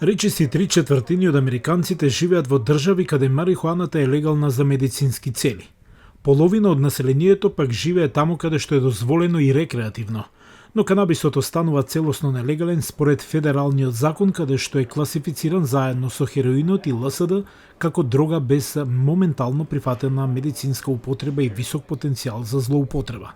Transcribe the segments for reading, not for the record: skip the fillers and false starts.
Речиси 3/4 од американците живеат во држави каде марихуаната е легална за медицински цели. Половина од населението пак живее таму каде што е дозволено и рекреативно, но канабисот останува целосно нелегален според федералниот закон каде што е класифициран заедно со хероинот и ЛСД како дрога без моментално прифатена медицинска употреба и висок потенцијал за злоупотреба.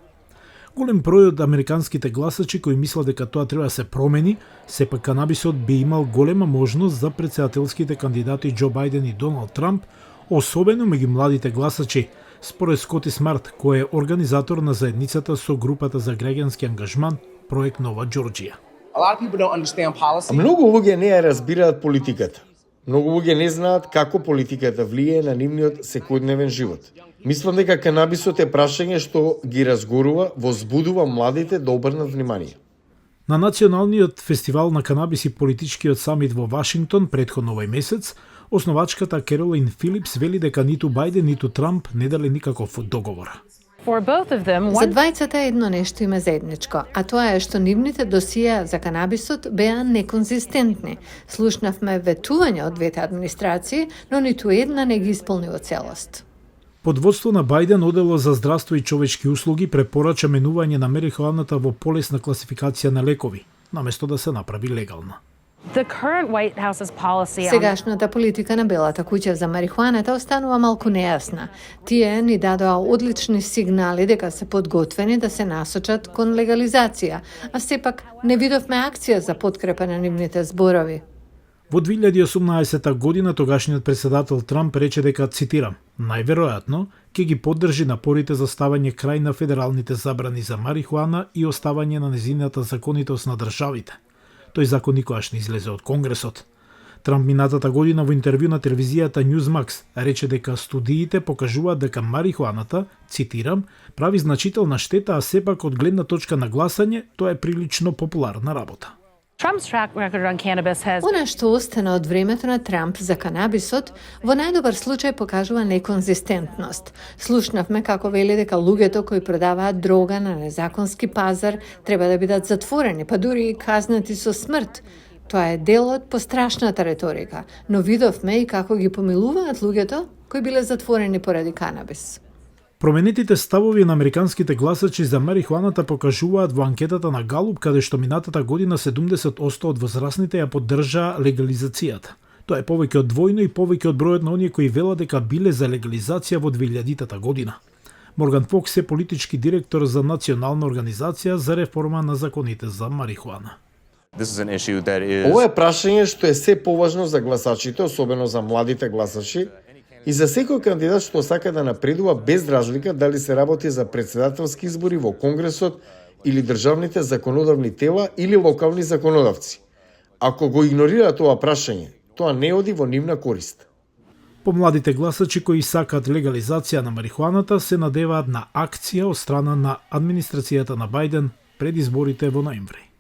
Голем број од американските гласачи кои мислат дека тоа треба да се промени, сепак канабисот би имал голема можност за претседателските кандидати Џо Бајден и Доналд Трамп, особено меѓу младите гласачи, според Скоти Смарт, кој е организатор на заедницата со групата за граѓански ангажман Проект Нова Џорџија. Многу луѓе не ја разбираат политиката. Многу луѓе не знаат како политиката влијае на нивниот секојдневен живот. Мислам дека канабисот е прашање што ги разгорува, возбудува младите да обрнат внимание. На Националниот фестивал на канабис и политичкиот самит во Вашингтон претходно овој месец, основачката Керолин Филипс вели дека ниту Бајден, ниту Трамп не дали никаков договор. За двајцата едно нешто има заедничко, а тоа е што нивните досија за канабисот беа неконзистентни. Слушнавме ветување од двете администрации, но ниту една не ги исполни во целост. Под водство на Бајден, одело за здравство и човечки услуги препорача менување на марихуаната во полесна класификација на лекови, наместо да се направи легална. Сегашната политика на Белата куќа за марихуаната останува малку нејасна. Тие ни дадоа одлични сигнали дека се подготвени да се насочат кон легализација, а сепак не видовме акција за подкрепа на нивните зборови. Во 2018 година тогашниот председател Трамп рече дека, цитирам, најверојатно ќе ги поддржи напорите за ставање крај на федералните забрани за марихуана и оставање на незината законитост на државите. Тој закон никогаш не излезе од Конгресот. Трамп минатата година во интервју на телевизијата Newsmax рече дека студиите покажуваат дека марихуаната, цитирам, прави значителна штета, а сепак од гледна точка на гласање, тоа е прилично популарна работа. Она што остана од времето на Трамп за канабисот, во најдобар случај покажува неконзистентност. Слушнавме како вели дека луѓето кои продаваат дрога на незаконски пазар треба да бидат затворени, па дури и казнати со смрт. Тоа е дел од пострашната реторика, но видовме и како ги помилуваат луѓето кои биле затворени поради канабис. Променетите ставови на американските гласачи за марихуаната покажуваат во анкетата на Галуп, каде што минатата година 70% од возрастните ја поддржаа легализацијата. Тоа е повеќе од двојно и повеќе од бројот на оние кои велат дека биле за легализација во 2000 година. Морган Фокс е политички директор за Национална организација за реформа на законите за марихуана. Ова е прашање што е се поважно за гласачите, особено за младите гласачи, и за секој кандидат што сака да напредува без разлика дали се работи за претседателски избори во Конгресот или државните законодавни тела или локални законодавци. Ако го игнорираат ова прашање, тоа не оди во нивна корист. Помладите гласачи кои сакаат легализација на марихуаната се надеваат на акција од страна на администрацијата на Бајден пред изборите во ноември.